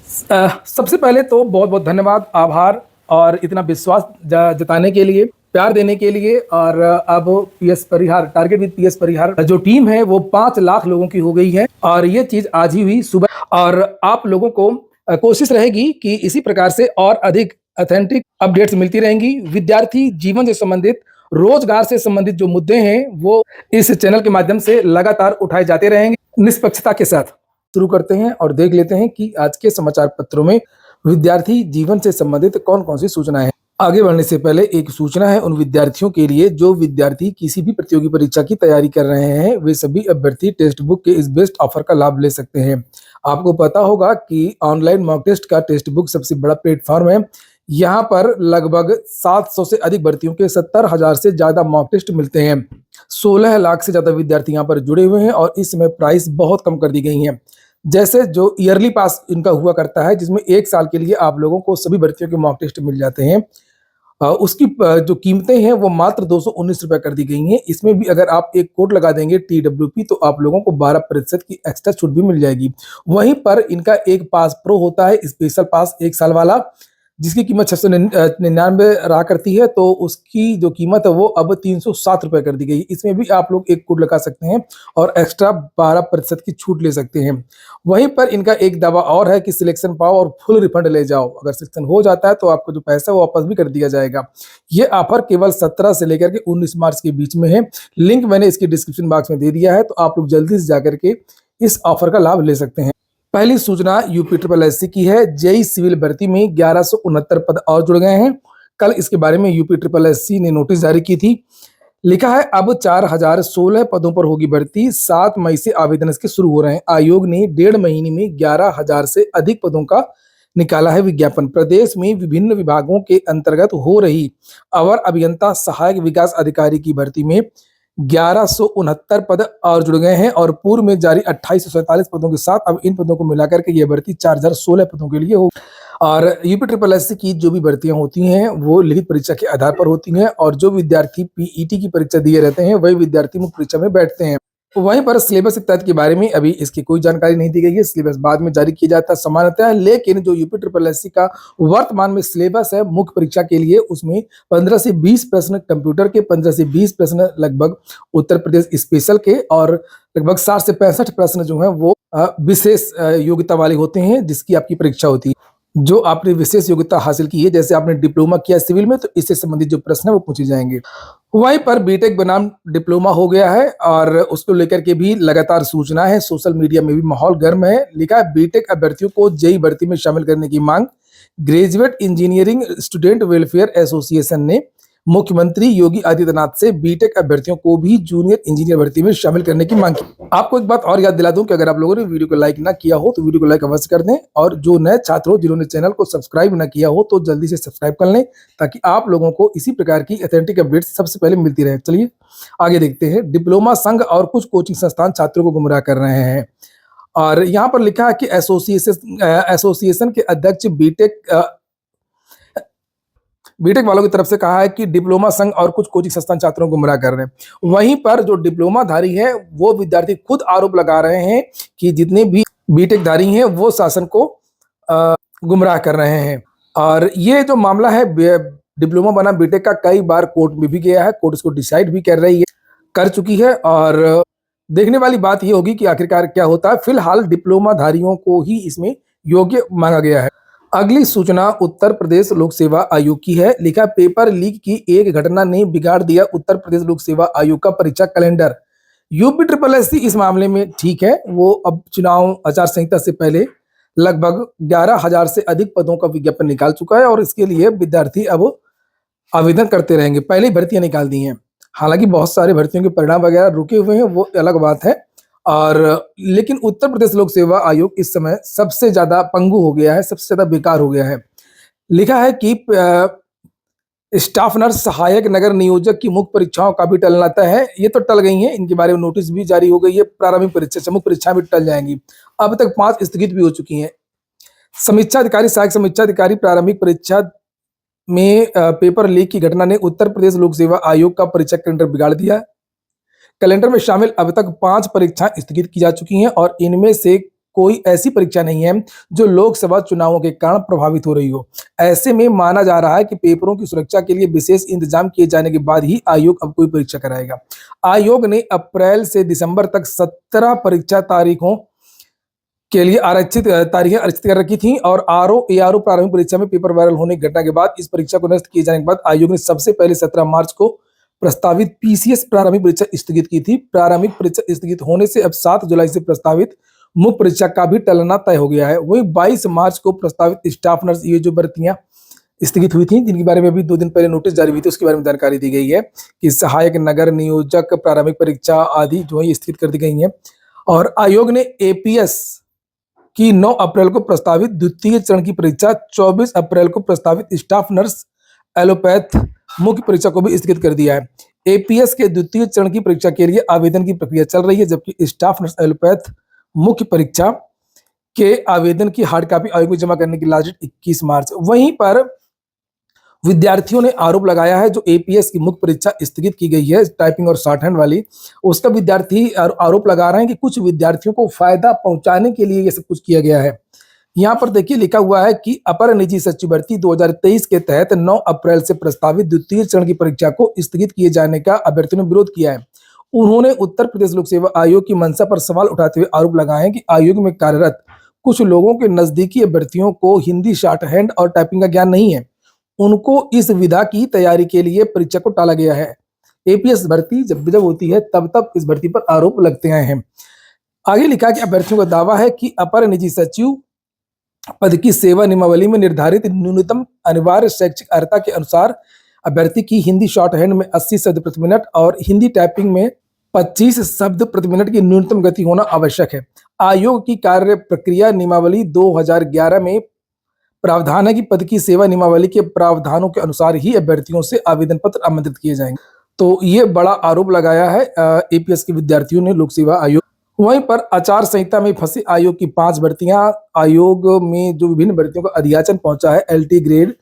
सबसे पहले तो बहुत बहुत धन्यवाद, आभार और इतना विश्वास जताने के लिए, प्यार देने के लिए। और अब P S Parihar, target with P S Parihar जो टीम है वो 5 लाख लोगों की हो गई है और ये चीज आज ही हुई सुबह। और आप लोगों को कोशिश रहेगी कि इसी प्रकार से और अधिक ऑथेंटिक अपडेट्स मिलती रहेंगी। विद्यार्थी जीवन से संबंधित, रोजगार से संबंधित जो मुद्दे हैं वो इस चैनल के माध्यम से लगातार उठाए जाते रहेंगे निष्पक्षता के साथ। शुरू करते हैं और देख लेते हैं कि आज के समाचार पत्रों में विद्यार्थी जीवन से संबंधित कौन कौन सी सूचनाएं हैं। आगे बढ़ने से पहले एक सूचना है उन विद्यार्थियों के लिए जो विद्यार्थी किसी भी प्रतियोगी परीक्षा की तैयारी कर रहे हैं। वे सभी अभ्यर्थी टेक्स्ट बुक के इस बेस्ट ऑफर का लाभ ले सकते हैं। आपको पता होगा कि ऑनलाइन मॉक टेस्ट का टेक्स्ट बुक सबसे बड़ा प्लेटफॉर्म है। यहाँ पर लगभग 700 से अधिक भर्तियों के 70,000 से ज्यादा मॉक टेस्ट मिलते हैं। 16 लाख से ज्यादा विद्यार्थी यहाँ पर जुड़े हुए हैं और इस समय प्राइस बहुत कम कर दी गई है। जैसे जो ईयरली पास इनका हुआ करता है जिसमें 1 साल के लिए आप लोगों को सभी भर्तियों के मॉक टेस्ट मिल जाते हैं, उसकी जो कीमतें हैं वो मात्र 219 रुपए कर दी गई हैं। इसमें भी अगर आप एक कोड लगा देंगे TWP तो आप लोगों को 12% की एक्स्ट्रा छूट भी मिल जाएगी। वहीं पर इनका एक पास प्रो होता है, स्पेशल पास 1 साल वाला, जिसकी कीमत 699 रहा करती है, तो उसकी जो कीमत है वो अब 307 रुपए कर दी गई। इसमें भी आप लोग एक कोड लगा सकते हैं और एक्स्ट्रा 12% की छूट ले सकते हैं। वहीं पर इनका एक दावा और है कि सिलेक्शन पाओ और फुल रिफंड ले जाओ। अगर सिलेक्शन हो जाता है तो आपको जो पैसा है वो वापस भी कर दिया जाएगा। ये ऑफर केवल 17 से लेकर के 19 मार्च के बीच में है। लिंक मैंने इसके डिस्क्रिप्शन बॉक्स में दे दिया है, तो आप लोग जल्दी से जाकर के इस ऑफर का लाभ ले सकते हैं। पहली सूचना यूपी की है। जेई सिविल भर्ती में 1169 पद और जुड़ गए हैं। कल इसके बारे में यूपी ने नोटिस जारी की थी। लिखा है अब 4016 पदों पर होगी भर्ती। 7 मई से आवेदन इसके शुरू हो रहे हैं। आयोग ने 1.5 महीने में 11,000 से अधिक पदों का निकाला है विज्ञापन। प्रदेश में विभिन्न विभागों के अंतर्गत हो रही अवर अभियंता सहायक विकास अधिकारी की भर्ती में 1169 पद और जुड़ गए हैं और पूर्व में जारी 2847 पदों के साथ अब इन पदों को मिलाकर के यह भर्ती 4016 पदों के लिए हो। और यूपी की जो भी भर्तियां होती हैं वो लिखित परीक्षा के आधार पर होती हैं और जो विद्यार्थी पीईटी की परीक्षा दिए रहते हैं वही विद्यार्थी मुख्य परीक्षा में बैठते हैं। वहीं पर सिलेबस इत्यादि के बारे में अभी इसकी कोई जानकारी नहीं दी गई है। सिलेबस बाद में जारी किया जाता है सामान्यतः, लेकिन जो यूपी का वर्तमान में सिलेबस है मुख्य परीक्षा के लिए उसमें 15 से 20 प्रश्न कंप्यूटर के, 15 से 20 प्रश्न लगभग उत्तर प्रदेश स्पेशल के और लगभग 60 से 65 प्रश्न जो है वो विशेष योग्यता वाले होते हैं जिसकी आपकी परीक्षा होती है। जो आपने विशेष योग्यता हासिल की है, जैसे आपने डिप्लोमा किया सिविल में, तो इससे संबंधित जो प्रश्न है वो पूछे जाएंगे। वहीं पर बीटेक बनाम डिप्लोमा हो गया है और उसको लेकर के भी लगातार सूचना है। सोशल मीडिया में भी माहौल गर्म है। लिखा है बीटेक अभ्यर्थियों को जेई भर्ती में शामिल करने की मांग। Graduate engineering student welfare association ने मुख्यमंत्री योगी आदित्यनाथ से बीटेक अभ्यर्थियों को भी जूनियर इंजीनियर भर्ती में शामिल करने की मांग की। आपको एक बात और याद दिला दूं कि अगर आप लोगों ने वीडियो को लाइक ना किया हो तो वीडियो को लाइक अवश्य कर दें और जो नए छात्र हो जिन्होंने चैनल को सब्सक्राइब ना किया हो तो जल्दी से सब्सक्राइब कर लें ताकि आप लोगों को इसी प्रकार की ऑथेंटिक अपडेट्स सबसे पहले मिलती रहे। चलिए आगे देखते हैं। डिप्लोमा संघ और कुछ कोचिंग संस्थान छात्रों को गुमराह कर रहे हैं और यहाँ पर लिखा है कि एसोसिएशन के अध्यक्ष बीटेक वालों की तरफ से कहा है कि डिप्लोमा संघ और कुछ कोचिंग संस्थान छात्रों को गुमराह कर रहे हैं। वहीं पर जो डिप्लोमाधारी है वो विद्यार्थी खुद आरोप लगा रहे हैं कि जितने भी बीटेक धारी हैं वो शासन को गुमराह कर रहे हैं। और ये जो मामला है डिप्लोमा बना बीटेक का कई बार कोर्ट में भी गया है। कोर्ट इसको डिसाइड भी कर चुकी है और देखने वाली बात ये होगी कि आखिरकार क्या होता है। फिलहाल डिप्लोमाधारियों को ही इसमें योग्य मांगा गया है। अगली सूचना उत्तर प्रदेश लोक सेवा आयोग की है। लिखा पेपर लीक की एक घटना ने बिगाड़ दिया उत्तर प्रदेश लोक सेवा आयोग का परीक्षा कैलेंडर। यूपी इस मामले में ठीक है, वो अब चुनाव आचार संहिता से पहले लगभग 11,000 से अधिक पदों का विज्ञापन निकाल चुका है और इसके लिए विद्यार्थी अब आवेदन करते रहेंगे। पहले ही भर्तियां निकाल दी हैं। हालांकि बहुत सारे भर्तियों के परिणाम वगैरह रुके हुए हैं, वो अलग बात है। और लेकिन उत्तर प्रदेश लोक सेवा आयोग इस समय सबसे ज्यादा पंगु हो गया है, सबसे ज्यादा बेकार हो गया है। लिखा है कि स्टाफ नर्स, सहायक नगर नियोजक की मुख्य परीक्षाओं का भी टलना तय है। ये तो टल गई हैं, इनके बारे में नोटिस भी जारी हो गई है। प्रारंभिक परीक्षा, मुख्य परीक्षा भी टल जाएंगी। अब तक 5 स्थगित भी हो चुकी हैं। समीक्षा अधिकारी, सहायक समीक्षा अधिकारी प्रारंभिक परीक्षा में पेपर लीक की घटना ने उत्तर प्रदेश लोक सेवा आयोग का परीक्षा कैलेंडर बिगाड़ दिया। कैलेंडर में शामिल अब तक 5 परीक्षाएं स्थगित की जा चुकी हैं और इनमें से कोई ऐसी परीक्षा नहीं है जो लोकसभा चुनावों के कारण प्रभावित हो रही हो। ऐसे में माना जा रहा है कि पेपरों की सुरक्षा के लिए विशेष इंतजाम किए जाने के बाद ही आयोग अब कोई परीक्षा कराएगा। आयोग ने अप्रैल से दिसंबर तक 17 परीक्षा तारीखों के लिए तारीखें आरक्षित कर रखी थी और एआरओ प्रारंभिक परीक्षा में पेपर वायरल होने की घटना के बाद इस परीक्षा को नष्ट किए जाने के बाद आयोग ने सबसे पहले 17 मार्च को प्रस्तावित पीसीएस प्रारंभिक परीक्षा स्थगित की थी। प्रारंभिक परीक्षा स्थगित होने से अब 7 जुलाई से प्रस्तावित मुख्य परीक्षा का भी टलना तय हो गया है। वही 22 मार्च को प्रस्तावित स्टाफ नर्स ये जो भर्तियां स्थगित हुई थी, जिनके बारे में अभी 2 दिन पहले नोटिस जारी हुई थी, उसके बारे में जानकारी दी गई है कि सहायक नगर नियोजक प्रारंभिक परीक्षा आदि जो है स्थगित कर दी गई है। और आयोग ने एपीएस की 9 अप्रैल को प्रस्तावित द्वितीय चरण की परीक्षा, 24 अप्रैल को प्रस्तावित स्टाफ नर्स एलोपैथ मुख्य परीक्षा को भी स्थगित कर दिया है। एपीएस के द्वितीय चरण की परीक्षा के लिए आवेदन की प्रक्रिया चल रही है, जबकि स्टाफ नर्स एलोपैथ मुख्य परीक्षा के आवेदन की हार्ड कॉपी आयोग में जमा करने की लास्ट डेट 21 मार्च। वहीं पर विद्यार्थियों ने आरोप लगाया है जो एपीएस की मुख्य परीक्षा स्थगित की गई है टाइपिंग और शॉर्ट हैंड वाली, उसका विद्यार्थी आरोप लगा रहे हैं कि कुछ विद्यार्थियों को फायदा पहुंचाने के लिए ये सब कुछ किया गया है। यहाँ पर देखिए लिखा हुआ है कि अपर निजी सचिव भर्ती 2023 के तहत 9 अप्रैल से प्रस्तावित द्वितीय चरण की परीक्षा को स्थगित किए जाने का अभ्यर्थियों ने विरोध किया है। उन्होंने उत्तर प्रदेश लोक सेवा आयोग की मंशा पर सवाल उठाते हुए आरोप लगाए हैं कि आयोग में कार्यरत कुछ लोगों के नजदीकी अभ्यर्थियों को हिंदी शॉर्ट हैंड और टाइपिंग का ज्ञान नहीं है। उनको इस विधा की तैयारी के लिए परीक्षा को टाला गया है। एपीएस भर्ती जब होती है तब इस भर्ती पर आरोप लगते आए हैं। आगे लिखा कि अभ्यर्थियों का दावा है कि अपर निजी सचिव पद की सेवा नियमावली में निर्धारित न्यूनतम अनिवार्य शैक्षिक अर्हता के अनुसार अभ्यर्थी की हिंदी शॉर्ट हैंड में 80 शब्द प्रति मिनट और हिंदी टाइपिंग में 25 शब्द प्रति मिनट की न्यूनतम गति होना आवश्यक है। आयोग की कार्य प्रक्रिया नियमावली 2011 में प्रावधान है कि पद की सेवा नियमावली के प्रावधानों के अनुसार ही अभ्यर्थियों से आवेदन पत्र आमंत्रित किए जाएंगे। तो ये बड़ा आरोप लगाया है एपीएस के विद्यार्थियों ने लोक सेवा आयोग। वहीं पर आचार संहिता में फंसे आयोग की 5 भर्तियां, आयोग में जो विभिन्न भर्तियों का अध्याचन पहुंचा है, एलटी ग्रेड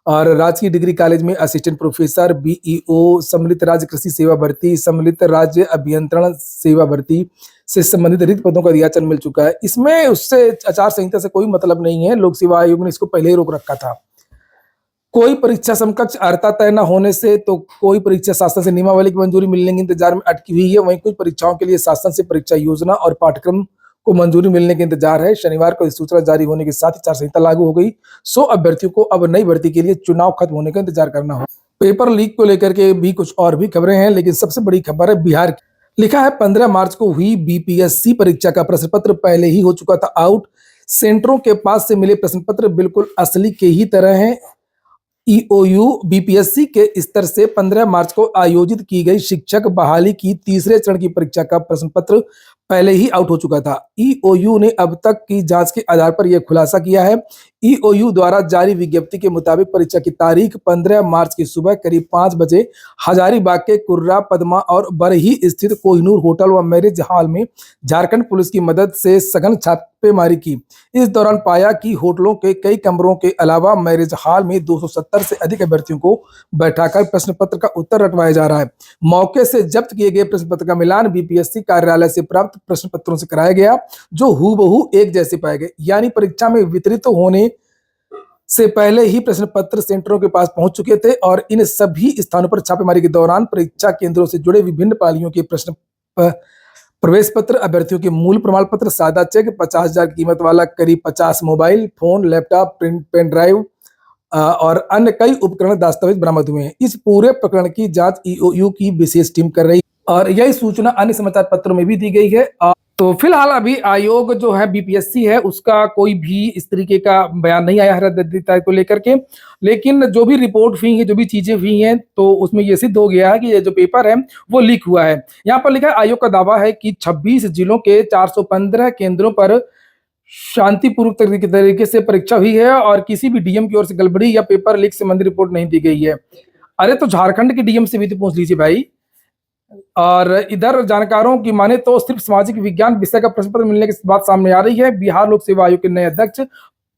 और राजकीय डिग्री कॉलेज में असिस्टेंट प्रोफेसर, बीईओ, सम्मिलित राज्य कृषि सेवा भर्ती, सम्मिलित राज्य अभियंत्रण सेवा भर्ती से संबंधित रिक्त पदों का अध्याचन मिल चुका है। इसमें उससे आचार संहिता से कोई मतलब नहीं है, लोक सेवा आयोग ने इसको पहले ही रोक रखा था। कोई परीक्षा समकक्ष अर्हता तय न होने से तो कोई परीक्षा शासन से नियमावली की मंजूरी मिलने के इंतजार में अटकी हुई है। वहीं कुछ परीक्षाओं के लिए शासन से परीक्षा योजना और पाठ्यक्रम को मंजूरी मिलने के इंतजार है। शनिवार को सूचना जारी होने के साथ ही आचार संहिता लागू हो गई। 100 अभ्यर्थियों को अब नई भर्ती के लिए चुनाव खत्म होने का इंतजार करना हो। पेपर लीक को लेकर के भी कुछ और भी खबरें हैं, लेकिन सबसे बड़ी खबर है बिहार की। लिखा है 15 मार्च को हुई बीपीएससी परीक्षा का प्रश्न पत्र पहले ही हो चुका था आउट। सेंटरों के पास से मिले प्रश्न पत्र बिल्कुल असली के ही तरह हैं। ईओयू बीपीएससी के स्तर से 15 मार्च को आयोजित की गई शिक्षक बहाली की तीसरे चरण की परीक्षा का प्रश्न पत्र पहले ही आउट हो चुका था। ईओयू ने अब तक की जांच के आधार पर यह खुलासा किया है। ईओयू द्वारा जारी विज्ञप्ति के मुताबिक परीक्षा की तारीख 15 मार्च की सुबह करीब 5 बजे हजारीबाग के कुर्रा, पदमा और बरही स्थित कोहिनूर होटल व मैरिज हॉल में झारखंड पुलिस की मदद से सघन छापेमारी की। इस दौरान पाया कि होटलों के कई कमरों के अलावा मैरिज हॉल में 270 से अधिक अभ्यर्थियों को बैठाकर प्रश्न पत्र का उत्तर रटवाया जा रहा है। मौके से जब्त किए गए प्रश्न पत्र का मिलान बीपीएससी कार्यालय से प्राप्त प्रश्न पत्रों से कराया गया, जो हूबहू एक जैसे पाए गए। यानी परीक्षा में वितरित होने से पहले ही प्रश्न पत्र सेंटरों के पास पहुंच चुके थे और इन सभी स्थानों पर छापेमारी के दौरान परीक्षा केंद्रों से जुड़े विभिन्न पालियों के प्रश्न प्रवेश पत्र, अभ्यर्थियों के मूल प्रमाण पत्र, सादा चेक, 50,000 कीमत वाला करीब 50 mobile phone, laptop, pen drive और अन्य कई उपकरण दस्तावेज बरामद हुए हैं। इस पूरे प्रकरण की जांच ईओयू की विशेष टीम कर रही है और यही सूचना अन्य समाचार पत्रों में भी दी गई है। तो फिलहाल अभी आयोग जो है बीपीएससी है उसका कोई भी इस तरीके का बयान नहीं आया है रद्दीता को लेकर के, लेकिन जो भी रिपोर्ट हुई है, जो भी चीजें हुई हैं, तो उसमें ये सिद्ध हो गया है कि ये जो पेपर है वो लीक हुआ है। यहाँ पर लिखा है आयोग का दावा है कि 26 जिलों के 415 केंद्रों पर शांतिपूर्वक तरीके से परीक्षा हुई है और किसी भी डीएम की ओर से गड़बड़ी या पेपर लीक संबंधी रिपोर्ट नहीं दी गई है। अरे तो झारखंड के डीएम से भी तो पूछ लीजिए भाई। और इधर जानकारों की माने तो सिर्फ सामाजिक विज्ञान विषय का प्रश्न पत्र मिलने की बात सामने आ रही है। बिहार लोक सेवा आयोग के नए अध्यक्ष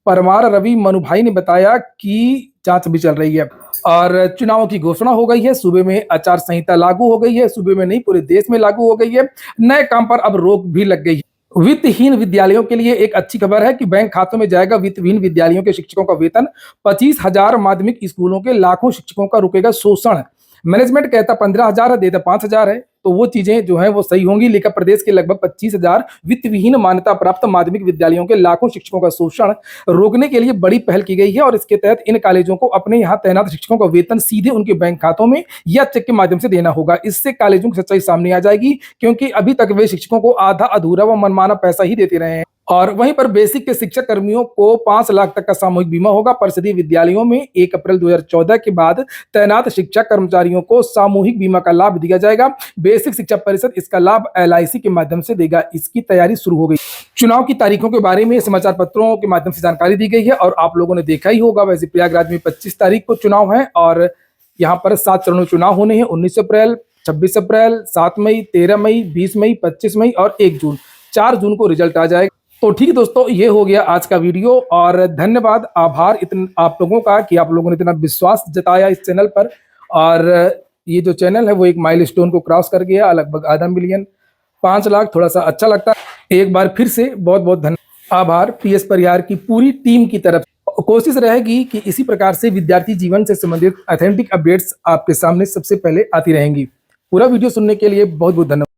परमार रवि मनुभाई ने बताया कि जांच भी चल रही है और चुनावों की घोषणा हो गई है। सूबे में आचार संहिता लागू हो गई है, सूबे में नहीं पूरे देश में लागू हो गई है। नए काम पर अब रोक भी लग गई है। वित्तहीन विद्यालयों के लिए एक अच्छी खबर है कि बैंक खातों में जाएगा वित्तहीन विद्यालयों के शिक्षकों का वेतन। 25,000 माध्यमिक स्कूलों के लाखों शिक्षकों का रुकेगा शोषण। मैनेजमेंट कहता 15,000 है, देता 5,000 है, तो वो चीजें जो है वो सही होंगी। लेकिन प्रदेश के लगभग 25,000 वित्तविहीन मान्यता प्राप्त माध्यमिक विद्यालयों के लाखों शिक्षकों का शोषण रोकने के लिए बड़ी पहल की गई है और इसके तहत इन कॉलेजों को अपने यहाँ तैनात शिक्षकों का वेतन सीधे उनके बैंक खातों में या चेक के माध्यम से देना होगा। इससे कॉलेजों की सच्चाई सामने आ जाएगी, क्योंकि अभी तक वे शिक्षकों को आधा अधूरा व मनमाना पैसा ही देते रहे हैं। और वहीं पर बेसिक के शिक्षक कर्मियों को 5 लाख तक का सामूहिक बीमा होगा। परिषदीय विद्यालयों में 1 अप्रैल 2014 के बाद तैनात शिक्षक कर्मचारियों को सामूहिक बीमा का लाभ दिया जाएगा। बेसिक शिक्षा परिषद इसका लाभ LIC के माध्यम से देगा। इसकी तैयारी शुरू हो गई। चुनाव की तारीखों के बारे में समाचार पत्रों के माध्यम से जानकारी दी गई है और आप लोगों ने देखा ही होगा। वैसे प्रयागराज में 25 तारीख को चुनाव है और यहाँ पर 7 चरणों में चुनाव होने हैं। 19 अप्रैल, 26 अप्रैल, 7 मई, 13 मई, 20 मई, 25 मई और 1 जून। 4 जून को रिजल्ट आ जाएगा। तो ठीक है दोस्तों, ये हो गया आज का वीडियो और धन्यवाद, आभार आप लोगों का कि आप लोगों ने इतना विश्वास जताया इस चैनल पर। और ये जो चैनल है वो एक माइलस्टोन को क्रॉस कर गया, लगभग आधा मिलियन, 5 लाख थोड़ा सा अच्छा लगता है। एक बार फिर से बहुत बहुत धन्यवाद, आभार PS परिहार की पूरी टीम की तरफ। कोशिश रहेगी कि इसी प्रकार से विद्यार्थी जीवन से संबंधित ऑथेंटिक अपडेट्स आपके सामने सबसे पहले आती रहेंगी। पूरा वीडियो सुनने के लिए बहुत बहुत धन्यवाद।